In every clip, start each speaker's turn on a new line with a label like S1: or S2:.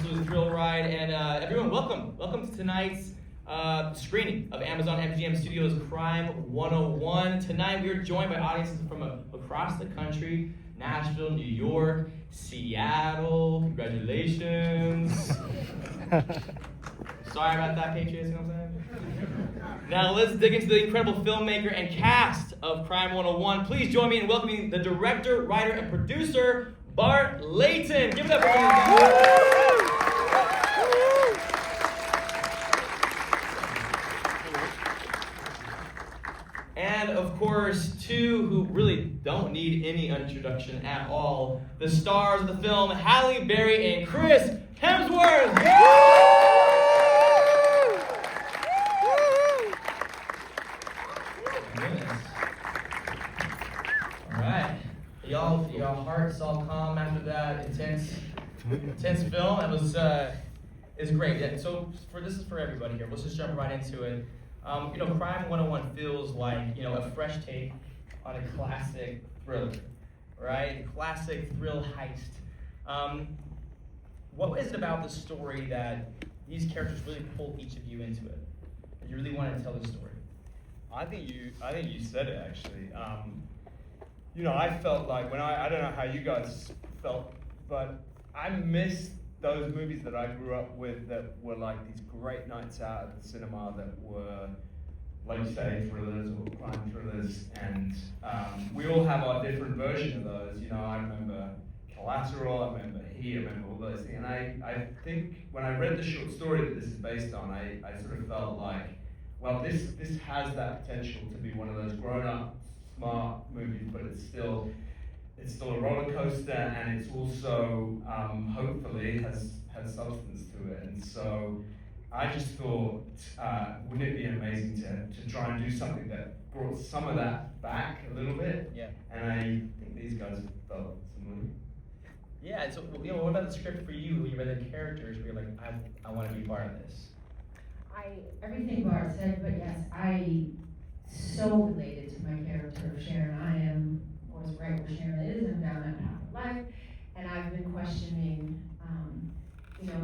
S1: absolute thrill ride. And everyone, welcome to tonight's screening of Amazon MGM Studios Crime 101. Tonight we are joined by audiences from across the country: Nashville, New York, Seattle. Congratulations. Sorry about that, Patriots, you know what I'm saying? Now let's dig into the incredible filmmaker and cast of Crime 101. Please join me in welcoming the director, writer, and producer, Bart Layton. Give it up for him. And of course, two who really don't need any introduction at all, the stars of the film, Halle Berry and Chris Hemsworth. Y'all hearts all calm after that intense film. That was is great. Yeah, so this is for everybody here. Let's just jump right into it. Crime 101 feels like a fresh take on a classic thriller, right? Classic thrill heist. What is it about the story that these characters really pull each of you into it? That you really want to tell the story?
S2: I think you said it actually. I felt like when I don't know how you guys felt, but I missed those movies that I grew up with that were like these great nights out at the cinema that were, like you say, thrillers or crime thrillers, and we all have our different version of those. I remember Collateral, I remember He, I remember all those things, and I think when I read the short story that this is based on, I sort of felt like, well, this has that potential to be one of those grown-up, smart movies, but it's still a roller coaster, and it's also hopefully has substance to it. And so I just thought, wouldn't it be amazing to try and do something that brought some of that back a little bit?
S1: Yeah. And
S2: I think these guys felt similarly.
S1: Yeah. So what about the script for you? When you read the characters, where you're like, I want to be part of this.
S3: Everything Bart said, but yes, I so related to my character of Sharon. I am, of course, right where Sharon is. I'm down that path of life, and I've been questioning,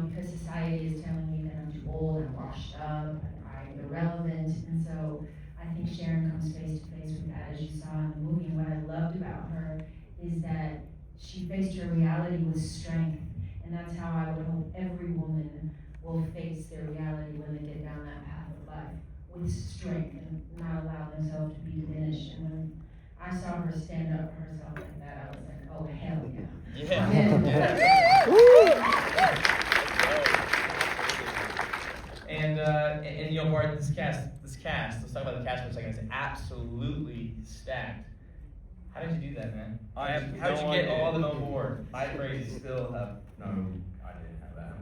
S3: because society is telling me that I'm too old, I'm washed up, I'm irrelevant, and so I think Sharon comes face to face with that, as you saw in the movie. And what I loved about her is that she faced her reality with strength, and that's how I would hope every woman will face their reality when they get down that path of life, with strength and not allow themselves to be diminished. And when I saw her stand up for herself like that, I was like, oh, hell yeah.
S1: And Bart, this cast, let's talk about the cast for a second. It's absolutely stacked. How did you do that, man? How did you get all of them on board?
S2: I crazy still have no, I didn't have that.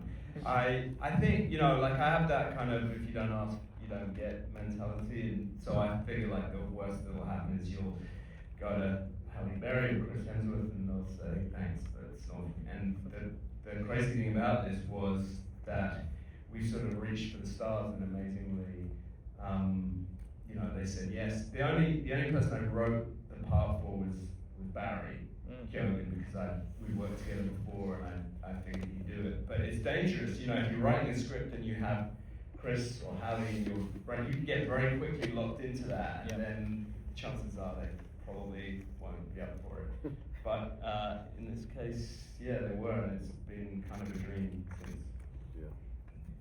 S2: I think, I have that kind of, if you don't ask, you don't get mentality, and so I figure like the worst that will happen is you'll go to Halle Berry or Chris Hemsworth and they'll say thanks, but it's not. And the crazy thing about this was that we sort of reached for the stars, and amazingly, they said yes. The only person I wrote the part for was Barry Keoghan, because we worked together before, and I figured he'd do it. But it's dangerous, if you're writing a script and you have Chris or Halle, you can get very quickly locked into that, and then chances are they probably won't be up for it. But in this case, yeah, they were, and it's been kind of a dream since.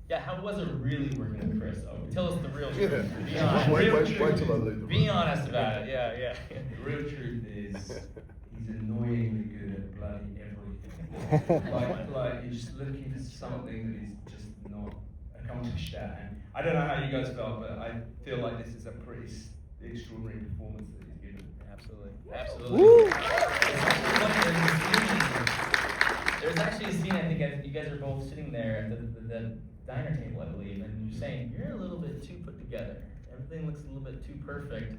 S1: Yeah, how was it really working with Chris? Oh, tell us the real truth. Be honest.
S4: Wait till I leave the
S1: Be honest about it. Yeah.
S2: The real truth is he's annoyingly good at bloody everything. like you're just looking for something that he's just not accomplished at. And I don't know how you guys felt, but I feel like this is a pretty extraordinary performance that he's given.
S1: Absolutely. There's actually a scene, I think you guys are both sitting there at the diner table, I believe, and you're saying, you're a little bit too put together. Everything looks a little bit too perfect.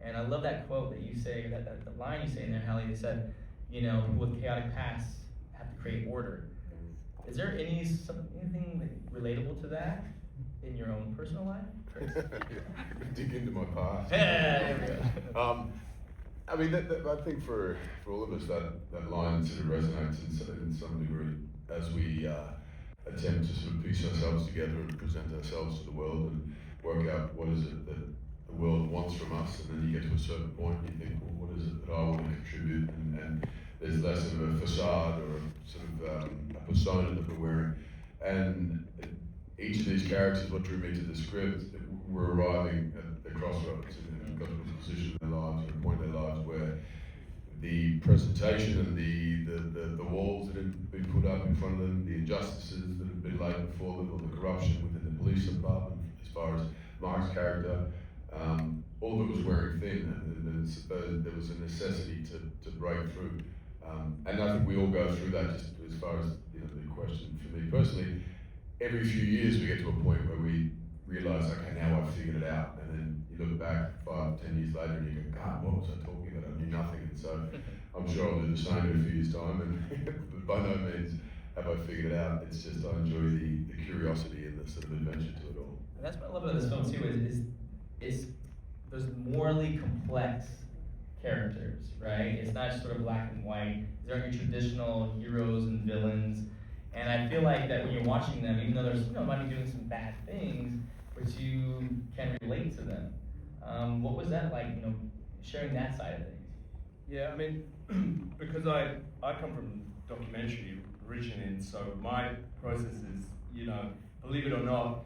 S1: And I love that quote that you say, that line you say in there, Halle. You said, people with chaotic pasts have to create order. Is there anything relatable to that in your own personal life?
S4: Dig into my past.
S1: Yeah, there we go.
S4: I mean, I think for all of us, that line sort of resonates in some degree as attempt to sort of piece ourselves together and present ourselves to the world and work out what is it that the world wants from us, and then you get to a certain point and you think, well, what is it that I want to contribute, and there's less of a facade or sort of a persona that we're wearing. And each of these characters, what drew me to the script, were arriving at the crossroads and got to a position in their lives, or a point in their lives where the presentation and the walls that had been put up in front of them, the injustices that had been laid before them, or the corruption within the police department, as far as Mark's character, all of it was wearing thin, and there was a necessity to break through. And I think we all go through that. Just as far as the question for me personally, every few years we get to a point where we realise, okay, now I've figured it out, and then you look back 5, 10 years later and you go, God, what was I talking about? I knew nothing. And so I'm sure I'll do the same in a few years' time, and by no means have I figured it out. It's just I enjoy the curiosity and the sort of adventure to it all.
S1: And that's what I love about this film too, is there's morally complex characters, right? It's not just sort of black and white. There aren't your traditional heroes and villains. And I feel like that when you're watching them, even though there's might be doing some bad things, but you can relate to them. What was that like, sharing that side of things?
S2: Yeah, I mean, because I come from documentary originally, and so my process is, believe it or not,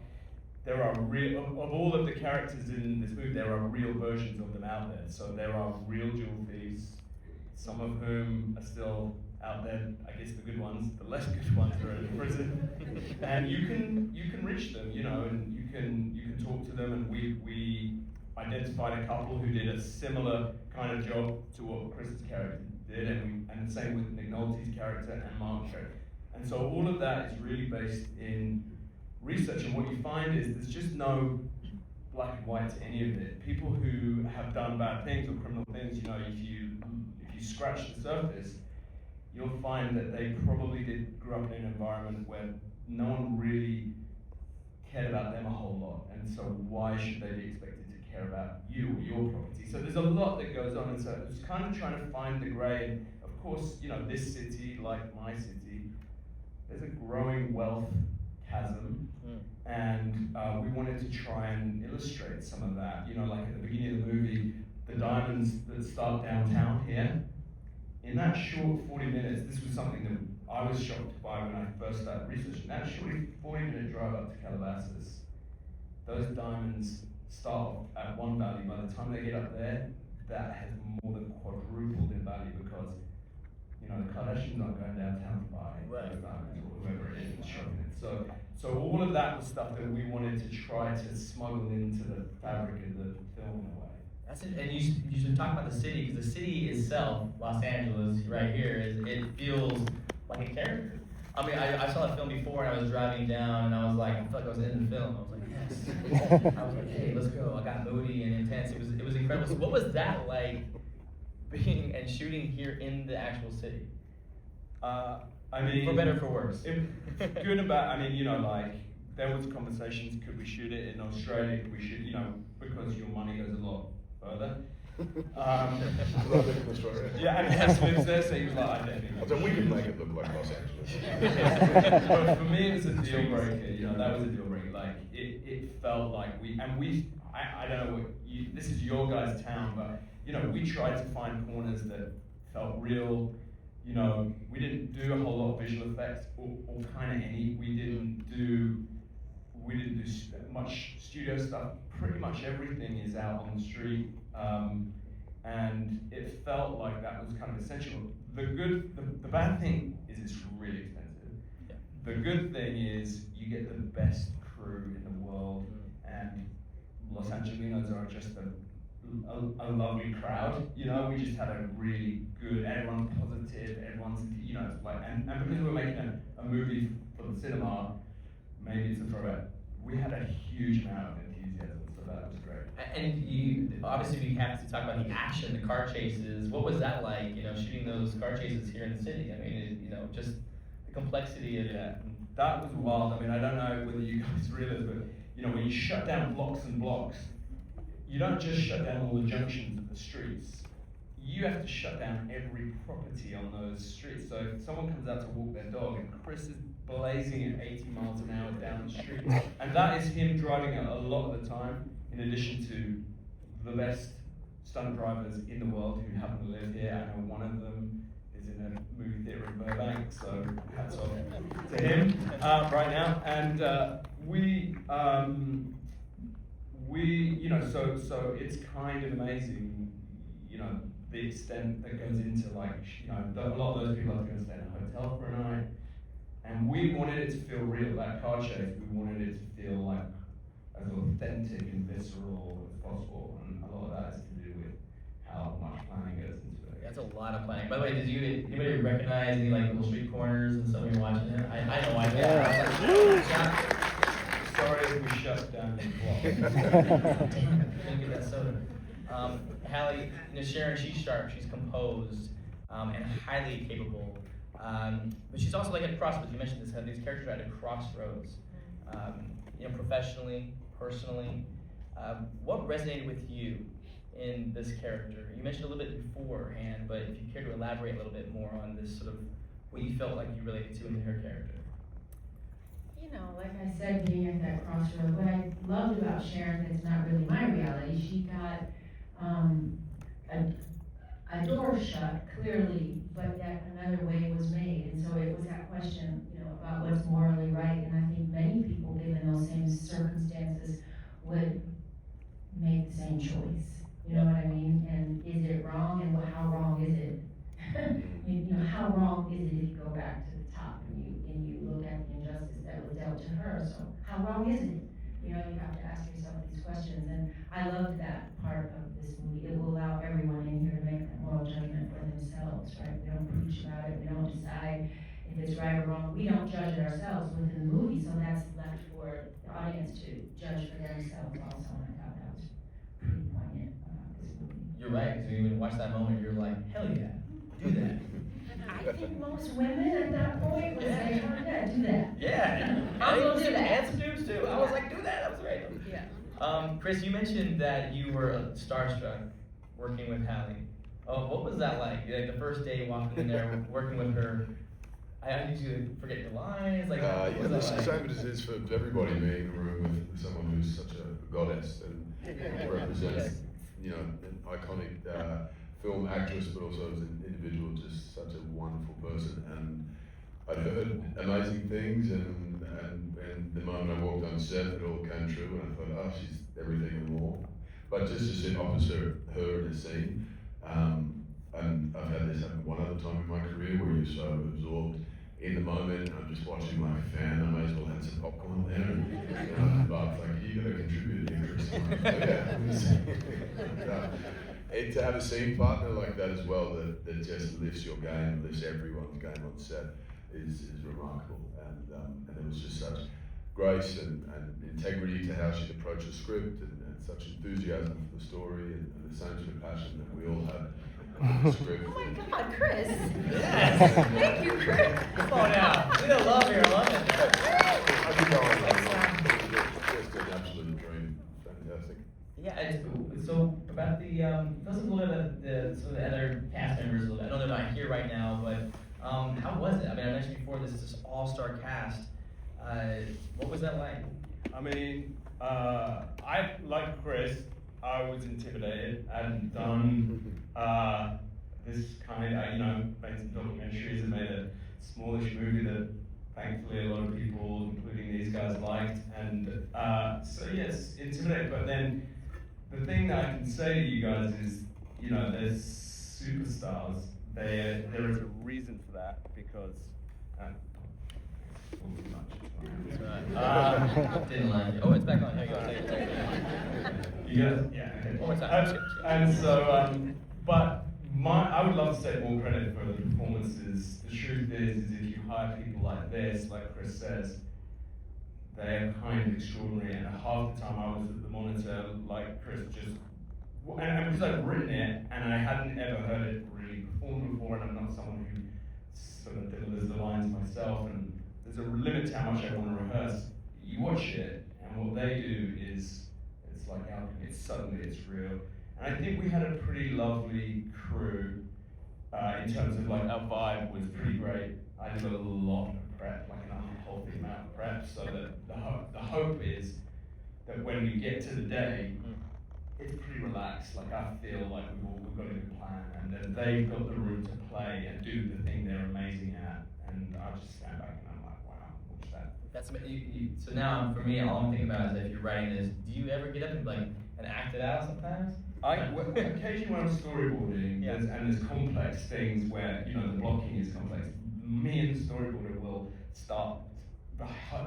S2: there are real, of all of the characters in this movie, there are real versions of them out there. So there are real jewel thieves, some of whom are still out there. I guess the good ones, the less good ones are in prison, and you can reach them, and you can talk to them. And we identified a couple who did a similar kind of job to what Chris's character did, and the same with McNulty's character and Mark's character. And so all of that is really based in research, and what you find is there's just no black and white to any of it. People who have done bad things or criminal things, if you scratch the surface, you'll find that they probably grew up in an environment where no one really cared about them a whole lot, and so why should they be expected to care about you or your property? So there's a lot that goes on, and so it's kind of trying to find the grey. And of course, this city, like my city, there's a growing wealth chasm, and we wanted to try and illustrate some of that. Like at the beginning of the movie, the diamonds that start downtown here, in that short 40 minutes, this was something that I was shocked by when I first started researching. That short 40-minute drive up to Calabasas, those diamonds start off at one value. By the time they get up there, that has more than quadrupled in value, because the Kardashians aren't going downtown to buy those diamonds, or whoever it is that's shopping it. So all of that was stuff that we wanted to try to smuggle into the fabric of the film in a way.
S1: That's it. And you should talk about the city, because the city itself, Los Angeles, right here, it feels like a character. I mean, I saw that film before, and I was driving down, and I was like, I felt like I was in the film. I was like, yes. I was like, hey, let's go. I got moody and intense. It was incredible. So what was that like, being and shooting here in the actual city?
S2: I mean,
S1: for better or for worse.
S2: Good and bad. I mean, like, there was conversations, could we shoot it in Australia? Could we shoot, because your money goes a lot further. Yeah, and Hess lives there, so he was like, I don't think.
S4: So we can make it look like Los Angeles.
S2: But for me, it was a deal breaker. That was a deal breaker. Like, it felt like I don't know this is your guys' town, but we tried to find corners that felt real. We didn't do a whole lot of visual effects, or kind of any. We didn't do much studio stuff. Pretty much everything is out on the street, and it felt like that was kind of essential. The bad thing is it's really expensive.
S1: Yeah.
S2: The good thing is you get the best crew in the world, and Los Angelinos are just a lovely crowd. We just had a really good, everyone's positive, everyone's, it's like, and because we were making a movie for the cinema, maybe it's a throwback, we had a huge amount of enthusiasm, so that was great.
S1: And obviously we have to talk about the action, the car chases. What was that like, shooting those car chases here in the city? I mean, just the complexity of that.
S2: That was wild. I mean, I don't know whether you guys realize, but when you shut down blocks and blocks, you don't just shut down all the junctions of the streets. You have to shut down every property on those streets. So if someone comes out to walk their dog and Chris is blazing at 80 miles an hour down the street. And that is him driving it a lot of the time, in addition to the best stunt drivers in the world who happen to live here. I know one of them is in a movie theater in Burbank, so hats off to him right now. And so it's kind of amazing, the extent that goes into a lot of those people have to go and stay in a hotel for a night. And we wanted it to feel real, that car chase, we wanted it to feel like as authentic and visceral as possible. And a lot of that is to do with how much planning goes into it.
S1: That's a lot of planning. By the way, anybody recognize any little street corners and stuff when you're watching it? I know I did.
S2: Sorry if we shut down the block.
S1: Didn't get that soda. Halle, Sharon, she's sharp, she's composed, and highly capable. But she's also at a crossroads. You mentioned this. These characters are at a crossroads. Professionally, personally. What resonated with you in this character? You mentioned a little bit beforehand, but if you care to elaborate a little bit more on this sort of what you felt like you related to in her character.
S3: Like I said, being at that crossroad, what I loved about Sharon, that's not really my reality, she got a door shut, clearly, but yet another way was made. And so it was that question, about what's morally right. And I think many people, given those same circumstances, would make the same choice. You know what I mean? And is it wrong? And how wrong is it? How wrong is it if you go back to the top and you look at the injustice that was dealt to her? So how wrong is it? You have to ask yourself these questions. And I loved that part of this movie. It will allow everyone in here to make that moral judgment for themselves, right? We don't preach about it. We don't decide if it's right or wrong. We don't judge it ourselves within the movie, so that's left for the audience to judge for themselves also. And I thought that was pretty poignant about this movie.
S1: You're right, because when you watch that moment, you're like, hell yeah, do that.
S3: I think most women at that point would say, oh yeah, do that.
S1: Yeah,
S3: I'm gonna do that.
S1: And some dudes too. I was like, do that. That was great.
S3: Yeah.
S1: Chris, you mentioned that you were starstruck working with Halle. What was that like? The first day walking in there, working with her. I need you to forget your lines.
S4: It's the same as it is for everybody being in a room with someone who's such a goddess and represents, an iconic film actress, but also as an individual, just such a wonderful person. And I'd heard amazing things, and the moment I walked on set, it all came true, and I thought, oh, she's everything and more. But just to sit opposite her in a scene, and I've had this happen one other time in my career where you're so absorbed in the moment, and I'm just watching like a fan, I may as well have some popcorn there, and Bart's like, you gotta contribute here, Chris. And to have a scene partner like that as well, that just lifts your game, lifts everyone's game on set, is remarkable. And there was just such grace and integrity to how she'd approach the script, and such enthusiasm for the story, and the same sort of passion that we all had for the script.
S3: Oh my God, Chris!
S1: Yes!
S3: Thank you, Chris!
S1: Come on now. We got love here. I love it.
S4: I could go on and on. It was just an absolute dream. Fantastic.
S1: Yeah, so about the, tell us a little bit about some of the other cast members a little bit. I know they're not here right now, but how was it? I mean, I mentioned before, this is this all-star cast. What was that like?
S2: I mean, like Chris, I was intimidated. I hadn't done this kind of, made some documentaries and made a smallish movie that thankfully a lot of people, including these guys, liked. And so yes, intimidated. But then the thing that I can say to you guys is, there's superstars. There is a reason for that, because
S1: Didn't lie. Oh, it's back on. Here you go.
S2: You guys, yeah. Okay.
S1: One more time.
S2: And so, but I would love to take more credit for the performances. The truth is if you hire people like this, like Chris says, they are kind of extraordinary. And half the time I was at the monitor, like Chris, and because I've written it and I hadn't ever heard it really performed before, and I'm not someone who sort of delivers the lines myself, and there's a limit to how much I want to rehearse. You watch it, and what they do is, it's like alchemy. It's real. And I think we had a pretty lovely crew in terms of our vibe was pretty great. I did a lot of prep, like an unhealthy amount of prep, so that the hope is that when we get to the day, it's pretty relaxed. Like I feel like we've got a good plan, and then they've got the room to play and do the thing they're amazing at, and I just stand back and I'm like, wow, watch that.
S1: That's so now for me, all I'm thinking about is if you're writing this, do you ever get up and and act it out sometimes?
S2: Occasionally when I'm storyboarding,
S1: Yeah.
S2: there's complex things where, you know, the blocking is complex, me and the storyboarder will start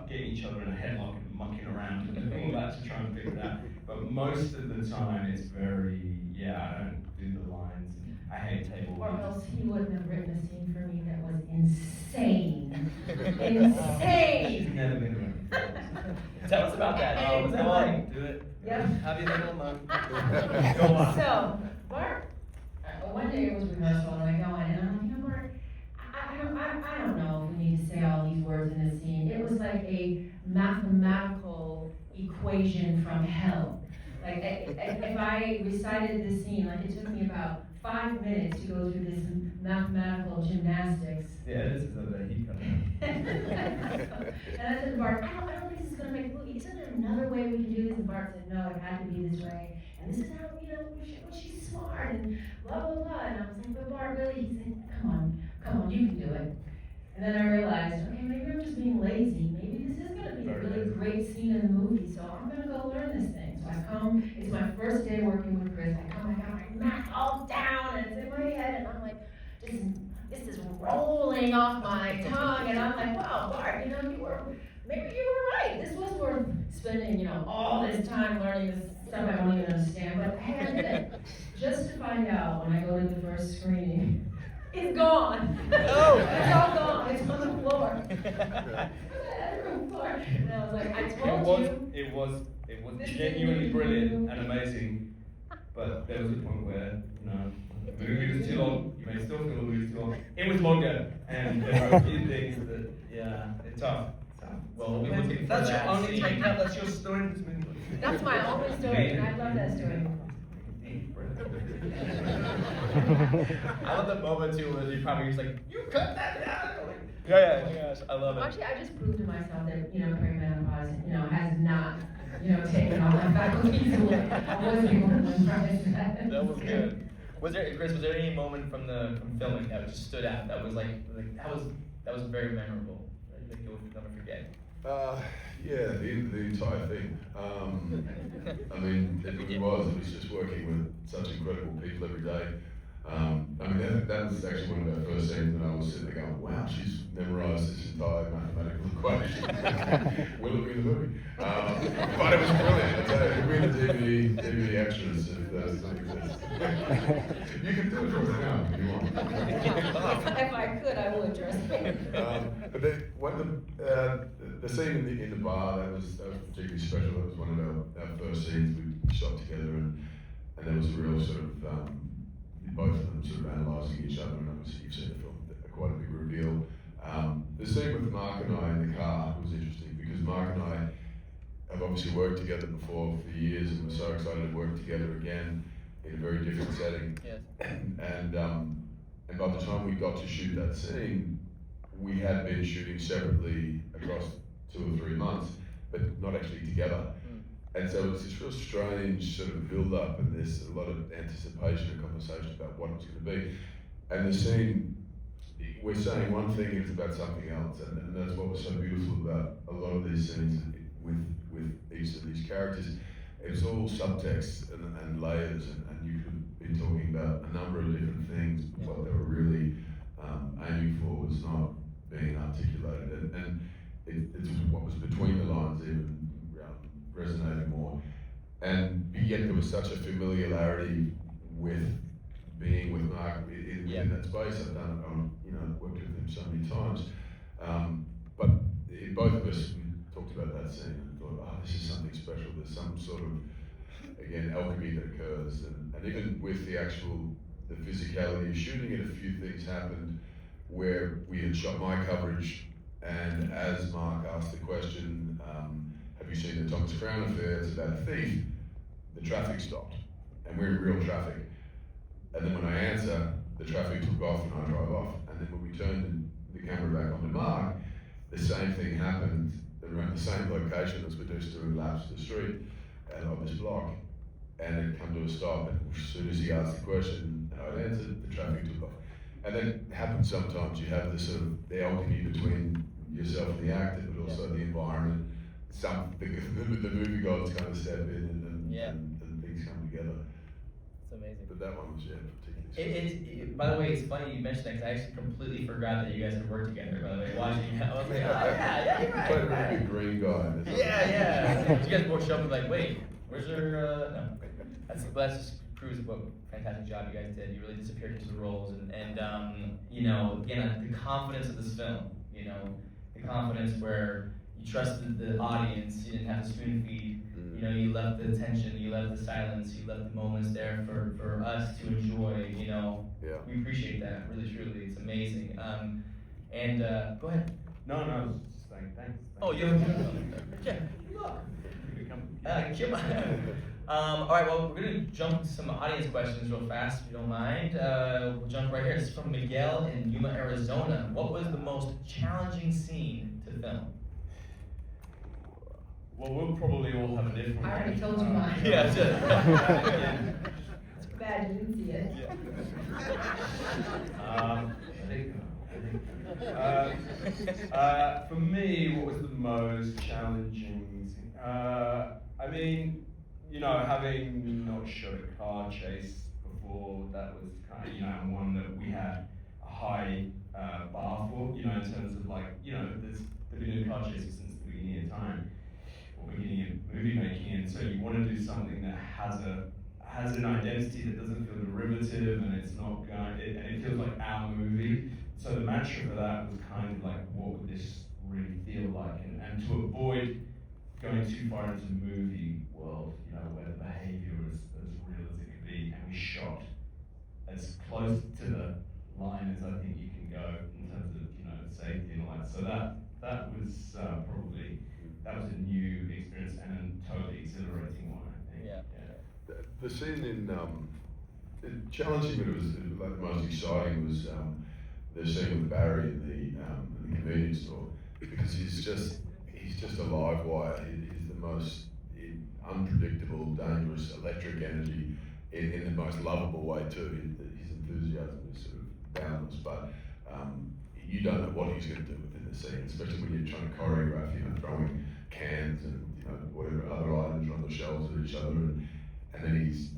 S2: getting each other in a headlock and mucking around and all that to try and figure it out. But most of the time it's very, I don't do the lines. I hate table
S3: Or
S2: reads.
S3: else he wouldn't have written a scene for me that was insane. Insane!
S2: Never been written before.
S1: Tell us about that.
S3: Hey,
S1: Was that
S3: go
S1: like?
S3: on.
S1: Do it.
S3: Yep.
S1: Have you little month?
S2: Go on.
S3: So, Bart, one day it was rehearsal and I go in and I'm like, you know, Bart, I don't know if we need to say all these words in this scene. It was like a mathematical equation from hell. Like, if I recited this scene, like it took me about 5 minutes to go through this mathematical gymnastics.
S2: Yeah, this is a heat cut.
S3: And I said to Bart, I don't think this is gonna make a movie. Isn't there another way we can do this? And Bart said, no, it had to be this way. And this is how, you know, she's smart and blah, blah, blah. And I was like, but Bart, really? He said, come on, you can do it. And then I realized, okay, maybe I'm just being lazy. Maybe this is gonna be a really great scene in the movie. So I'm gonna go learn this thing. So I come, it's my first day working with Chris. I come, I got my math all down and it's in my head. And I'm like, this is rolling off my tongue, and I'm like, wow, Bart, you know, maybe you were right. This was worth spending, you know, all this time learning this stuff I don't even understand. But hey, I did it. Just to find out when I go to the first screening, it's gone.
S1: Oh.
S3: It's all gone. It's on the floor. Floor. And I was like, I told you.
S2: It was
S3: This is
S2: genuinely
S3: really
S2: brilliant
S3: good.
S2: and amazing, but there was a point where, you know, the movie was too long. You may still feel the movie was too long. It was longer, and there were a few things that, it's tough.
S1: Well, we'll be looking for
S2: That's your
S1: that
S2: only
S1: scene.
S2: takeout. That's your story in this movie.
S3: That's my only story, and I love that story.
S1: I love the moment too where you probably just like, you cut that out. Like,
S2: Yeah.
S1: I love it.
S3: Actually, I just proved to myself that, you know, perimenopause, you know, has not, you know, taken all my faculties away. I wasn't able to memorize that.
S1: That was good. Chris, was there any moment from filming that just stood out that was like that was very memorable? That you'll never forget?
S4: The entire thing. I mean, it was just working with such incredible people every day. I mean, that was actually one of our first scenes, and I was sitting there going, wow, she's memorized this entire mathematical equation. Will it be in the movie? But it was brilliant. I tell you, we're the DVD extras if those things exist. You can do it right now if you want.
S3: If I could, I would, trust me.
S4: But the scene in the bar, that was particularly special. That was one of our first scenes we shot together, and there was a real sort of both of them sort of analysing each other, and obviously you've seen the film, quite a big reveal. The scene with Mark and I in the car was interesting because Mark and I have obviously worked together before for years, and we're so excited to work together again in a very different setting.
S1: Yes.
S4: And by the time we got to shoot that scene, we had been shooting separately across 2 or 3 months, but not actually together. And so it was this real strange sort of build-up, and there's a lot of anticipation and conversation about what it was going to be. And the scene, we're saying one thing and it's about something else, and that's what was so beautiful about a lot of these scenes with each of these characters. It was all subtext and layers, and you could be talking about a number of different things, but what they were really aiming for was not being articulated, and it's what was between the lines even resonated more. And yet there was such a familiarity with being with Mark within that space. I've done, worked with him so many times. But both of us talked about that scene and thought, this is something special. There's some sort of, again, alchemy that occurs. And even with the physicality of shooting it, a few things happened where we had shot my coverage, and as Mark asked the question, have you seen the Thomas Crown affair? It's about a thief. The traffic stopped, and we're in real traffic. And then when I answer, the traffic took off and I drive off. And then when we turned the camera back onto Mark, the same thing happened around the same location as we're just doing laps of the street and of this block, and it come to a stop, and as soon as he asked the question, and I'd answered, the traffic took off. And that happens sometimes. You have this sort of the alchemy between yourself and the actor, but also the environment. The movie gods kind of step in and things come together.
S1: It's amazing.
S4: But that one was particularly.
S1: By the way, it's funny you mentioned that because I actually completely forgot that you guys had worked together. By the way, watching it, I was like, oh yeah, you're right.
S4: Quite a very good green guy.
S1: Yeah. You guys both showed up like, wait, where's your no? That's just proves what a fantastic job you guys did. You really disappeared into the roles, and you know, again, the confidence of this film. You know, the confidence where you trusted the audience. You didn't have to spoon feed. You know, you left the tension, you left the silence, you left the moments there for us to enjoy. You know, we appreciate that really, truly. It's amazing. And go ahead.
S2: No, I was just saying thanks.
S1: Oh, you have yeah. Look. All right, well, we're going to jump to some audience questions real fast, if you don't mind. We'll jump right here. This is from Miguel in Yuma, Arizona. What was the most challenging scene to film?
S2: Well, we'll probably all have a different.
S3: I already told you mine.
S1: Yeah, that's it.
S3: It's bad you didn't see it.
S2: For me, what was the most challenging scene? I mean, you know, having not shot a car chase before, that was kind of, you know, one that we had a high bar for, you know, in terms of like, you know, there's been a car chase since the beginning of time, or beginning of movie making, and so you want to do something that has an identity that doesn't feel derivative, and it's not going, and it feels like our movie. So the mantra for that was kind of like, what would this really feel like, and to avoid going too far into the movie world, you know, where the behavior is as real as it could be, and we shot as close to the line as I think you can go in terms of, you know, safety and all that. So that was probably, that was a new experience and a totally exhilarating one, I think.
S1: Yeah.
S4: The scene in challenging, but it was like the most exciting was the scene with Barry in the convenience store, because he's just a live wire. He's the most unpredictable, dangerous, electric energy in the most lovable way too. His enthusiasm is sort of boundless, but you don't know what he's going to do within the scene, especially when you're trying to choreograph, you know, throwing cans and, you know, whatever other items are on the shelves at each other, and then he's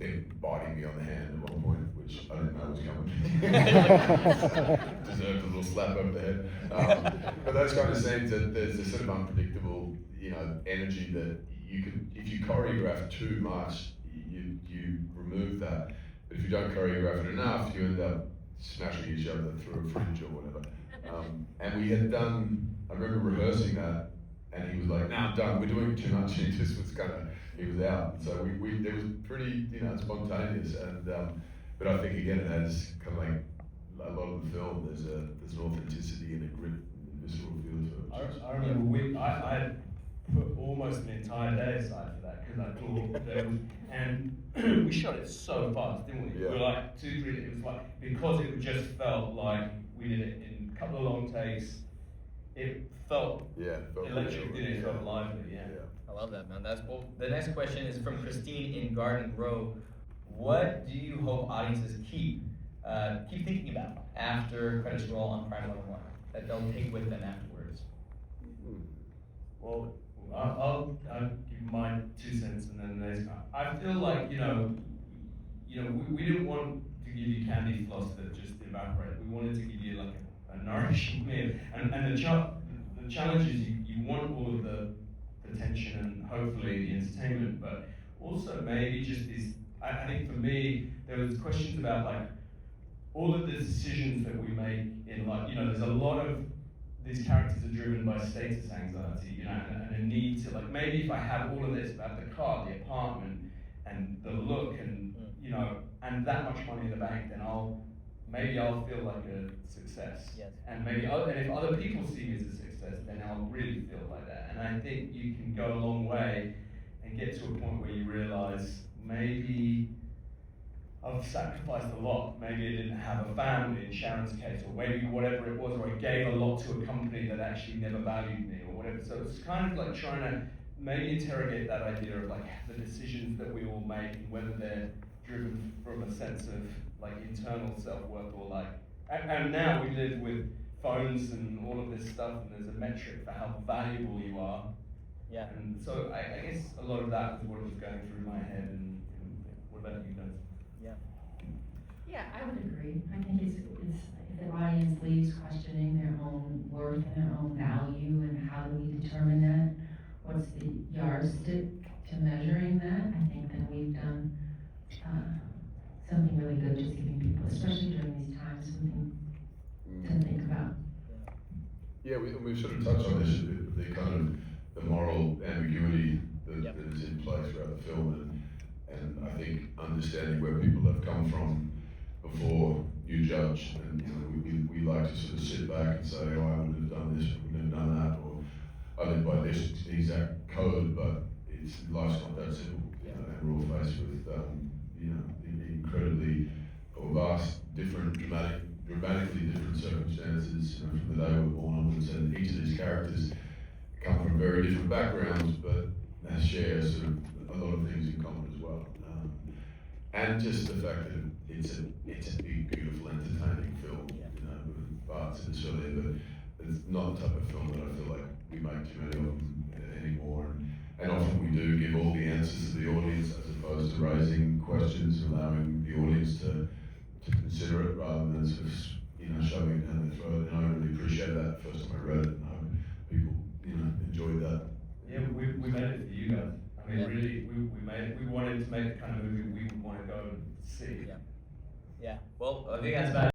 S4: biting me on the hand at one point, which I didn't know was coming. Deserved a little slap over the head. But those kind of scenes, that there's this sort of unpredictable, you know, energy that you can, if you choreograph too much, you remove that. But if you don't choreograph it enough, you end up smashing each other through a fridge or whatever. And we had done, I remember rehearsing that, and he was like, "No, I'm done. We're doing too much." He just was kind of, he was out. So it was pretty, you know, spontaneous. And but I think again, it has kind of like a lot of the film. There's an authenticity and a grit, and a visceral feel to it.
S2: I remember I put almost an entire day aside for that, because I thought there was, and we shot it so fast, didn't we?
S4: Yeah.
S2: We were like 2, 3. It was like, because it just felt like we did it in a couple of long takes. It felt electric, didn't it? It felt lively, yeah.
S1: I love that, man. That's cool. The next question is from Christine in Garden Grove. What do you hope audiences keep thinking about after credits roll on Prime Level 1 that they'll take with them afterwards?
S2: Well, I'll give my 2 cents, and then there's. I feel like you know, we didn't want to give you candy floss that just evaporated. We wanted to give you like a nourishing meal, and the challenge is you want all of the tension and hopefully the entertainment, but also maybe just this. I think for me, there was questions about like all of the decisions that we make in life. You know, there's a lot of these characters are driven by status anxiety, you know, and a need to like, maybe if I have all of this about the car, the apartment, and the look, and you know, and that much money in the bank, then maybe I'll feel like a success.
S1: Yes.
S2: And maybe and if other people see me as a success, then I'll really feel like that. And I think you can go a long way and get to a point where you realize maybe I've sacrificed a lot. Maybe I didn't have a family in Sharon's case, or maybe whatever it was, or I gave a lot to a company that actually never valued me, or whatever. So it's kind of like trying to maybe interrogate that idea of like the decisions that we all make and whether they're driven from a sense of like internal self-worth or like, and now we live with phones and all of this stuff, and there's a metric for how valuable you are.
S1: Yeah.
S2: And so I guess a lot of that was what was going through my head. And what about you guys?
S1: Yeah.
S3: Yeah, I would agree. I think it's if the audience leaves questioning their own worth and their own value, and how do we determine that? What's the yardstick to measuring that? I think that we've done something really good, just giving people, especially during these times, something to think about.
S4: Yeah, we've sort of touched on this, the kind of the moral ambiguity that is in place throughout the film, and I think understanding where people have come from before you judge, and you know, we like to sort of sit back and say, oh, I wouldn't have done this, I wouldn't have done that, or I live by this exact code, but life's not that simple, you know, and we're all faced with you know, incredibly or vast, different, dramatically different circumstances, you know, from the day we're born onwards, and each of these characters come from very different backgrounds, but share sort of a lot of things in common as well. And just the fact that it's a big, beautiful, entertaining film, you know, with Bart said this earlier, but it's not the type of film that I feel like we make too many of them anymore. And often we do give all the answers to the audience as opposed to raising questions and allowing the audience to consider it rather than sort of, you know, shoving it down their throat. And I really appreciate that the first time I read it, and I hope people, you know, enjoyed that.
S2: Yeah, we made it for you guys. I mean, really, we made it. We wanted to make the kind of movie we would want to go and see.
S1: Yeah. Well, I think that's about